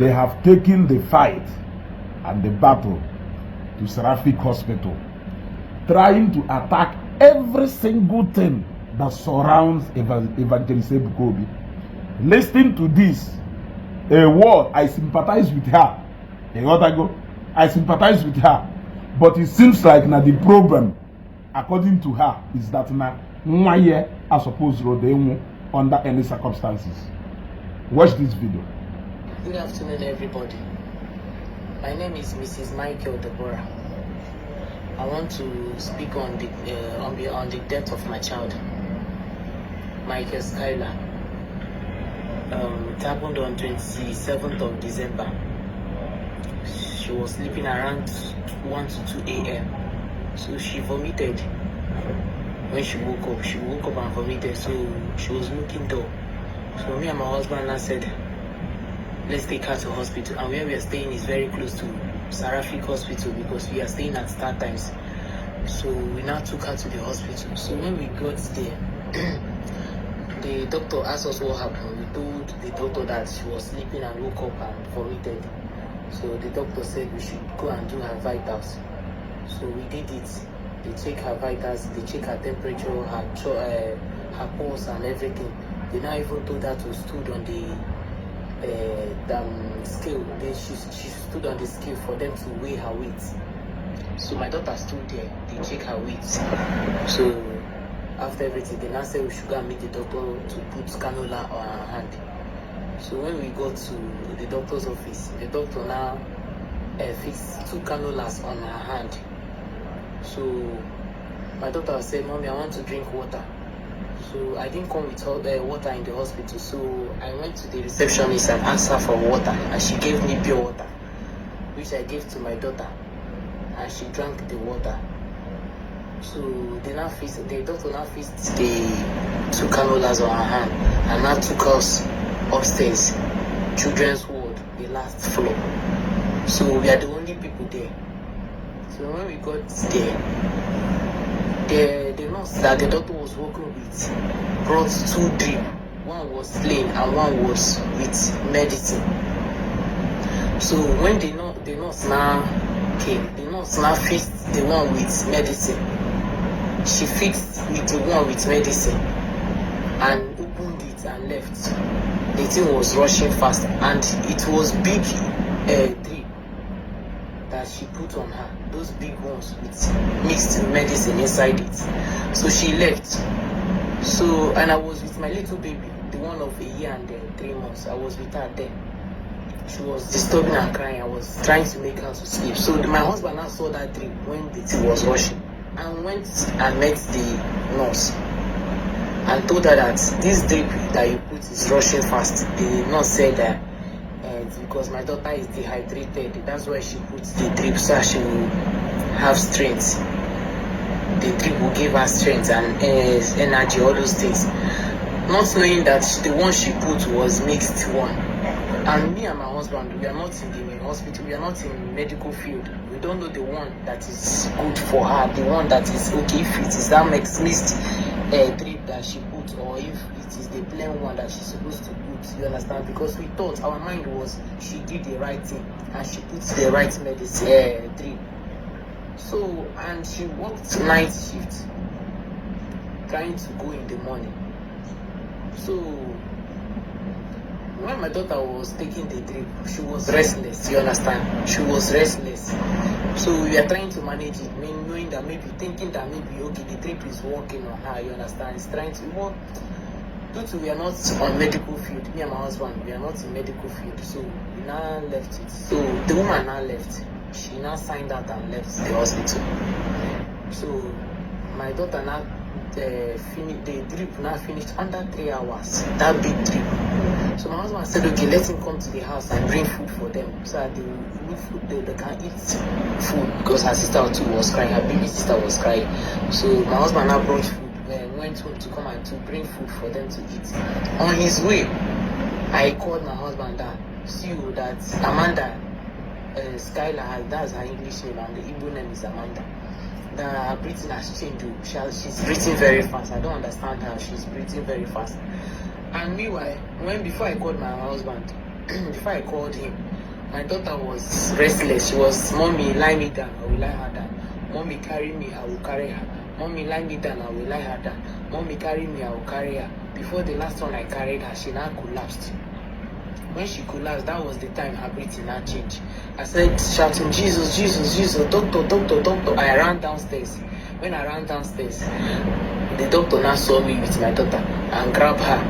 they have taken the fight and the battle to Seraphic Hospital, trying to attack every single thing that surrounds Evangelist Ebuka Obi. Listening to this, a word, I sympathize with her. I sympathize with her. But it seems like now the problem, according to her, is that now one year I suppose they under any circumstances. Watch this video. Good afternoon, everybody. My name is Mrs. Michael Deborah. I want to speak on the death of my child, Michael Skylar. It happened on 27th of December. She was sleeping around 1 to 2 a.m. So she vomited. When she woke up and vomited. So she was looking dull. So me and my husband now said, let's take her to hospital. And where we are staying is very close to Seraphic Hospital because we are staying at Star Times. So we now took her to the hospital. So when we got there, the doctor asked us what happened. We told the doctor that she was sleeping and woke up and vomited. So the doctor said we should go and do her vitals. So we did it. They check her vitals, they check her temperature, her pulse and everything. They now even told her to stood on the scale. She stood on the scale for them to weigh her weight. So my daughter stood there, they check her weight. So after everything, they now said we should go and meet the doctor to put cannula on her hand. So when we got to the doctor's office, the doctor now fixed 2 cannulas on her hand. So my daughter said, Mommy, I want to drink water. So I didn't come with water in the hospital. So I went to the receptionist and asked her for water. And she gave me pure water, which I gave to my daughter. And she drank the water. So the doctor now fixed the 2 cannulas on her hand and now took us upstairs, children's ward, the last floor. So we are the only people there. So when we got there, the nurse that the doctor was working with brought 2 drips. One was plain and one was with medicine. So when the nurse now came, the nurse now fixed the one with medicine. She fixed with the one with medicine and opened it and left. The thing was rushing fast and it was big drip that she put on her. Those big ones with mixed medicine inside it. So she left. So, and I was with my little baby, the one of a year and 3 months. I was with her then. She was disturbing and crying. I was trying to make her to sleep. So my husband now saw that drip when the thing was rushing and went and met the nurse and told her that this drip that you put is rushing fast. The nurse said that because my daughter is dehydrated, that's why she puts the drip so she will have strength. The drip will give her strength and energy, all those things. Not knowing that the one she put was mixed one. And me and my husband, we are not in the hospital, we are not in medical field. We don't know the one that is good for her, the one that is okay, if it is that mixed drip that she put, or if it is the plain one that she's supposed to put, you understand? Because we thought, our mind was, she did the right thing and she put the right medicine drip. So, and she worked night shift, trying to go in the morning. So when my daughter was taking the drip, she was restless, you understand? She was restless. So we are trying to manage it, knowing that thinking that okay, the drip is working on her, you understand? It's trying to work. Due to we are not on medical field, me and my husband, we are not in medical field, so we now left it. So the woman now left. She now signed out and left the hospital. So my daughter now finished, the drip now finished under 3 hours, that big drip. So my husband said, okay, let him come to the house and bring food for them so that they will eat food, they can eat food, because her sister too was crying, her baby sister was crying. So my husband now brought food, went home to come and to bring food for them to eat. On his way, I called my husband down, see that Amanda Skylar, that's her English name, and the Igbo name is Amanda. Her breathing has changed. She's breathing very fast. I don't understand her. She's breathing very fast. And meanwhile, before I called my husband, before I called him, My daughter was restless. She was, mommy, lie me down, I will lie her down. Mommy, carry me, I will carry her. Mommy, lie me down, I will lie her down. Mommy, carry me, I will carry her. Before the last one I carried her, she now collapsed. When she collapsed, that was the time her breathing now changed. I said, shouting, Jesus, Jesus, Jesus, doctor, doctor, doctor. I ran downstairs. When I ran downstairs, the doctor now saw me with my daughter and grabbed her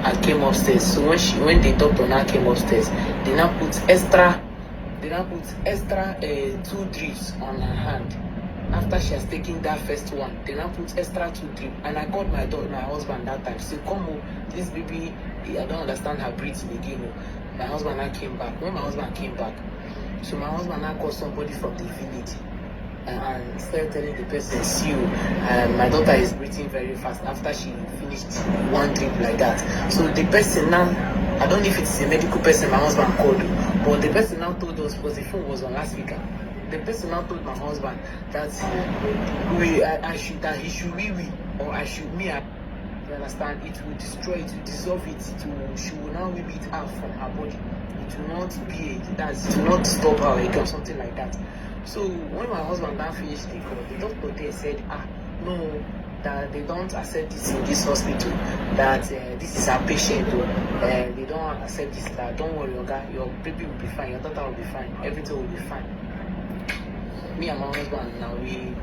and came upstairs. So when the doctor now came upstairs, they now put extra 2 drips on her hand. After she has taken that first one, they now put extra 2 drips. And I called my husband that time. So come on, this baby, I don't understand her breathing again. My husband now came back. When my husband came back, so my husband now called somebody from the village and started telling the person, see you, my daughter is breathing very fast after she finished 1 drip like that. So the person now, I don't know if it's a medical person my husband called, but the person now told us, because the phone was on loudspeaker, the person now told my husband that he should wee or I should me. You understand? It will destroy it, will dissolve it. She will now wee it out from her body. It will not be it will not stop her again or something like that. So when my husband now finished the call, the doctor there said, no, that they don't accept this in this hospital, that this is our patient, they don't accept this, that don't worry, your baby will be fine, your daughter will be fine, everything will be fine. Me and my husband now, we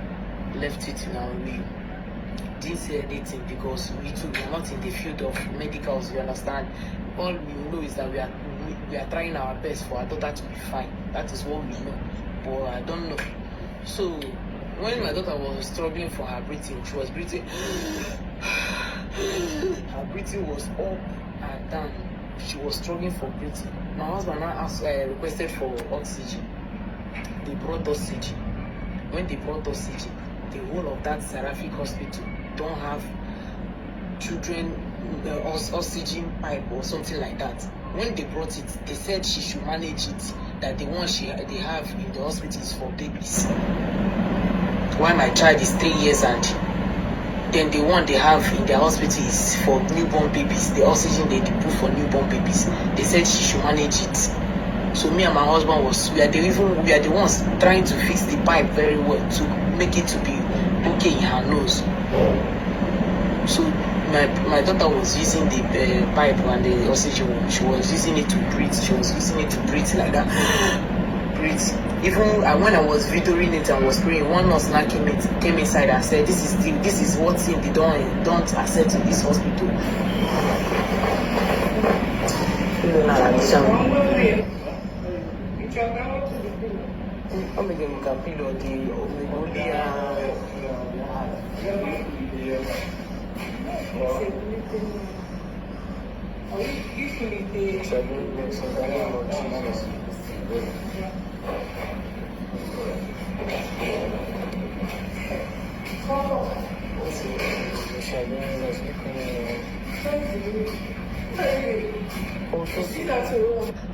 left it now, we didn't say anything because we too are not in the field of medicals, you understand. All we know is that we are trying our best for our daughter to be fine. That is what we know, but I don't know. So when my daughter was struggling for her breathing, she was breathing, her breathing was up and down. She was struggling for breathing. My husband now requested for oxygen. They brought oxygen. When they brought oxygen, the whole of that Seraphic hospital don't have children oxygen pipe or something like that. When they brought it, they said she should manage it, that the one they have in the hospital is for babies. While my child is 3 years and then the one they have in their hospital is for newborn babies. The oxygen they put for newborn babies. They said she should manage it. So me and my husband we are the ones trying to fix the pipe very well to make it to be okay in her nose. So my daughter was using the pipe and the oxygen. She was using it to breathe. She was using it to breathe like that. Breathe. Even when I was videoing it and was praying, one nurse now came inside and said, "This is what thing they don't accept in this hospital."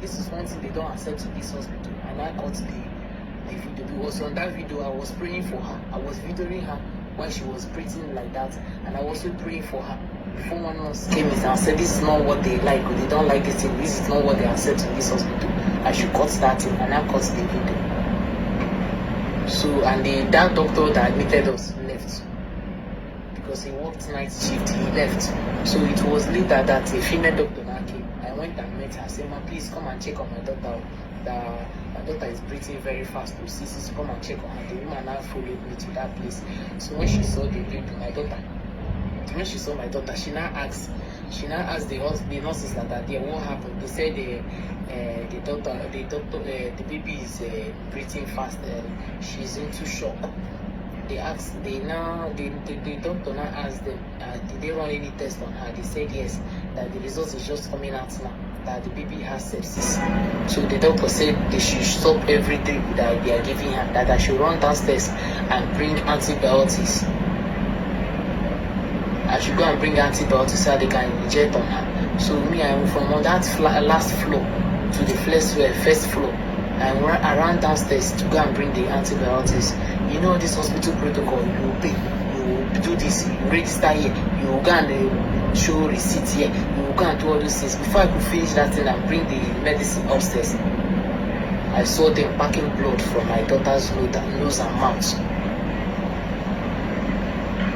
This is one thing they don't accept in this hospital, and I got the video. Because on that video I was praying for her. I was videoing her when she was breathing like that, and I was also praying for her. Before one nurse came in and said, "This is not what they like, or they don't like this thing. This is not what they accept in this hospital. I should cut that thing," and I cut the video. So and that doctor that admitted us left because he worked night shift. He left. So it was later that a female doctor now came. I went and met her. I said, "Ma, please come and check on my daughter. My daughter is breathing very fast. To come and check on her." The woman now followed me to that place. So when she saw the baby, my daughter, when she saw my daughter, she now asked the nurses that are there what happened. They said the baby is breathing fast. She's into shock. The doctor now asked them, did they run any test on her? They said yes, that the results is just coming out now, that the baby has sepsis. So the doctor said they should stop every drip that they are giving her, that I should run downstairs and bring antibiotics. I should go and bring antibiotics so they can inject on her. So me, I went from on that last floor to the first floor. I ran downstairs to go and bring the antibiotics. You know this hospital protocol, you pay, you do this, you register here, you go and show receipt here, you go and do all those things. Before I could finish that thing and bring the medicine upstairs, I saw them packing blood from my daughter's nose and mouth.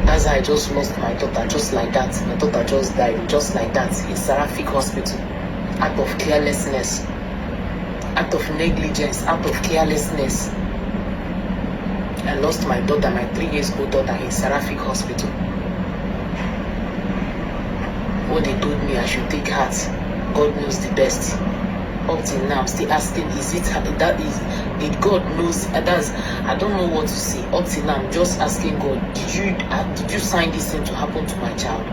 That's how I just lost my daughter, just like that. My daughter just died, just like that, in Seraphic Hospital. Out of carelessness, out of negligence, out of carelessness. I lost my daughter, my 3 years old daughter, in Seraphic Hospital. What they told me, I should take heart. God knows the best. Up till now, I'm still asking, is it that is? Did God knows? I don't know what to say. Up till now, I'm just asking God, did you sign this thing to happen to my child?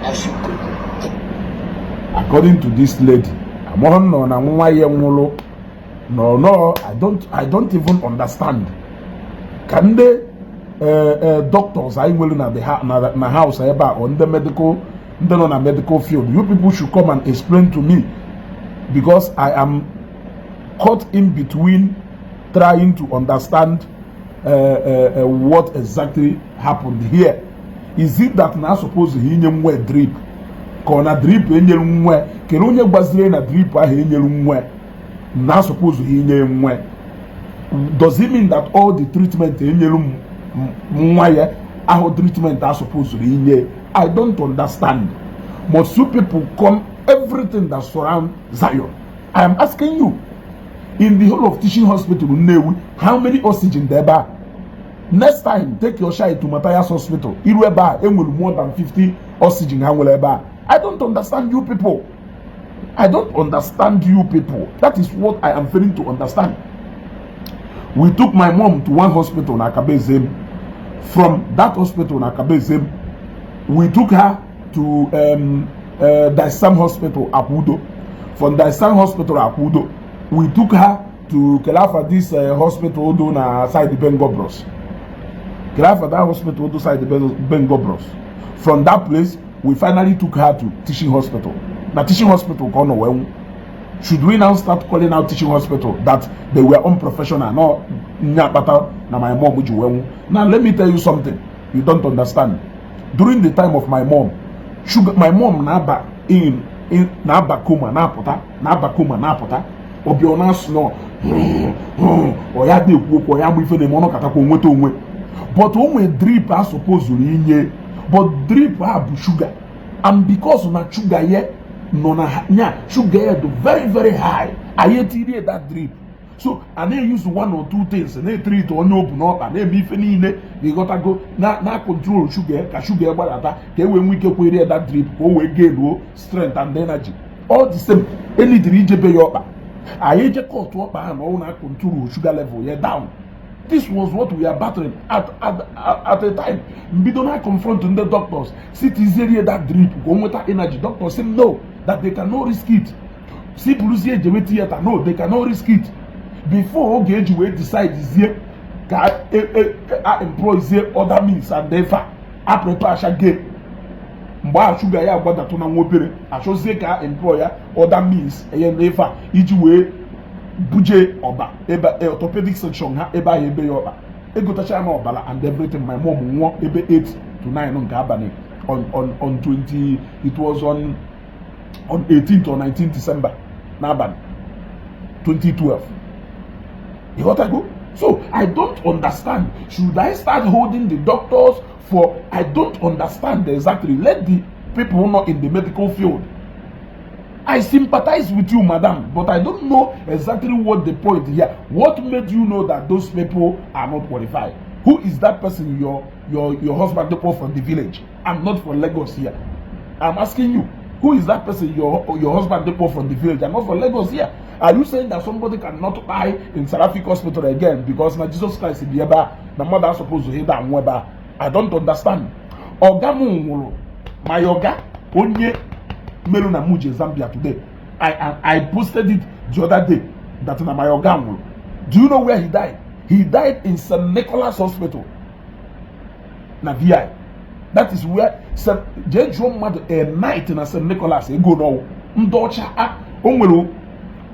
I should go. According to this lady, no, I don't even understand. Can they doctors I will in the house on the medical field? You people should come and explain to me, because I am caught in between trying to understand what exactly happened here. Is it that now suppose he wear drip? Kona drip enyelumwe kelonye gbazire na drip ahe enyelumwe na suppose he enyelumwe. Does it mean that all the treatment enyelumwe aho treatment are supposed to be? I don't understand. Most people come everything that surround Zion. I am asking you, in the whole of teaching hospital how many oxygen there are? Next time take your child to Matthias Hospital, it will be more than 50 oxygen. I don't understand you people. I don't understand you people. That is what I am failing to understand. We took my mom to one hospital in Akabezem. From that hospital in Akabezem, we took her to Daisam Hospital, Akudo. From Daisam Hospital, Akudo, we took her to Kelafa, this hospital on side the Bengobros. Kelafa, that hospital on side the Bengobros. From that place, we finally took her to teaching hospital. Now teaching hospital, should we now start calling out teaching hospital that they were unprofessional? No, now my mom. Now let me tell you something you don't understand. During the time of my mom, my mom naba in naba kuma napota obiona snow oya de kuko oya mu ife de mono katako nweto onwe. But onwe drip are supposed to inye, but drip have sugar, and because na sugar here no na sugar very very high. I hate that drip. So and they use one or two things and they treat on open up and they be finine they gotta go na control sugar ka sugar barata ke we we kwere that drip go we gain strength and energy. All the same any drip be your I hate cut to up and all na control sugar level here down. This was what we are battling at a time. We don't have confronting the doctors. Sit easy that drip go with that energy. Doctors say no, that they cannot risk it. See police here theater, no, they cannot risk it. Before Gage will decide this year, employs other means and therefore I prepare shaggy. Mba sugar ya gbada to na nwopere. I should say ka employer other means and therefore each way budget oba eba orthopedic section ha eba ebe yoba. Ego tacha na obala and everything. My mom won ebe 8 to 9 on Gabani on 20. It was on 18th or 19th December. Naban 2012. You got to go? So I don't understand. Should I start holding the doctors for? I don't understand exactly. Let the people who are not in the medical field. I sympathize with you, madam, but I don't know exactly what the point here. What made you know that those people are not qualified? Who is that person? Your husband from the village. I'm not from Lagos here. I'm asking you. Who is that person? Your husband from the village. I'm not from Lagos here. Are you saying that somebody cannot buy in Seraphic Hospital again because now Jesus Christ is the mother is supposed to hear that weba? I don't understand. Ogamu my yoga onye melu na muje Zambia today. I posted it the other day that na my yoga. Do you know where he died? He died in St. Nicholas Hospital. Na VI. That is where Jeju mad a night in St. Nicholas go now. Ndocha onwelu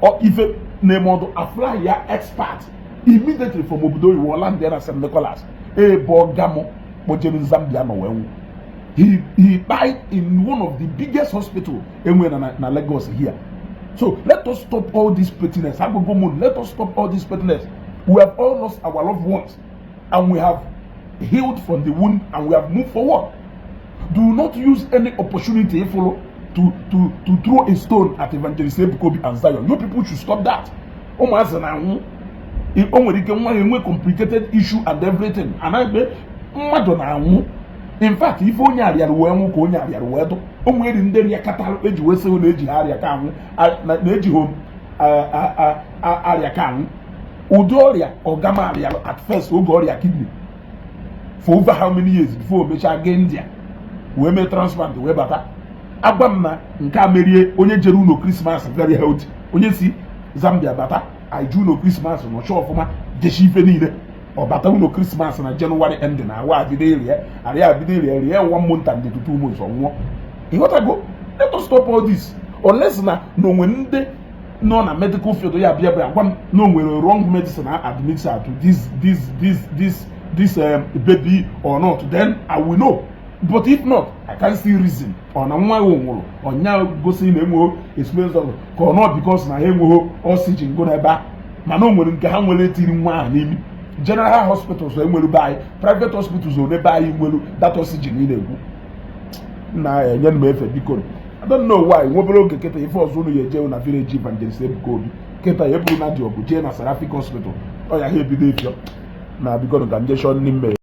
or even name a flyer expert immediately from Obudo you land there at St. Nicholas. Bogamo Bojen Zambia no. He died in one of the biggest hospitals in Lagos here. So let us stop all this pettiness. Let us stop all this pettiness. We have all lost our loved ones, and we have healed from the wound, and we have moved forward. Do not use any opportunity to throw a stone at Evangelist Ebuka Obi and Zion. You people should stop that. Complicated issue and everything. And I be in fact, if only area the way ko only area wedo, only in there cattle eji we say on eji area kan na eji home area kan udoria or gamma area at first ugoria kidney for over how many years before me again there we may transplant we bata agbamma nka merie onye jeru no Christmas very healthy onye si Zambia bata I do no Christmas no show for ma jeshi ife niile or bata no Christmas na January ending na wa bidele area 1 month and 2 months or more. You want to go? Let us stop all this. Unless na no when they no na medical field ya bia no when wrong medicine admits her to this baby or not, then I will know. But if not, I can still reason. On a one or now go see them experience of or not because na him oxygen go back. Manon will get him in one. General hospitals will buy, private hospitals will buy that oxygen in a na young man because I don't know why. Wobolo keta if was only a jail na village Evangelist Ebuka Obi. Keta yebu na di obu jail na Seraphic Hospital. Oh ya here be dey na because of congestion nimbe.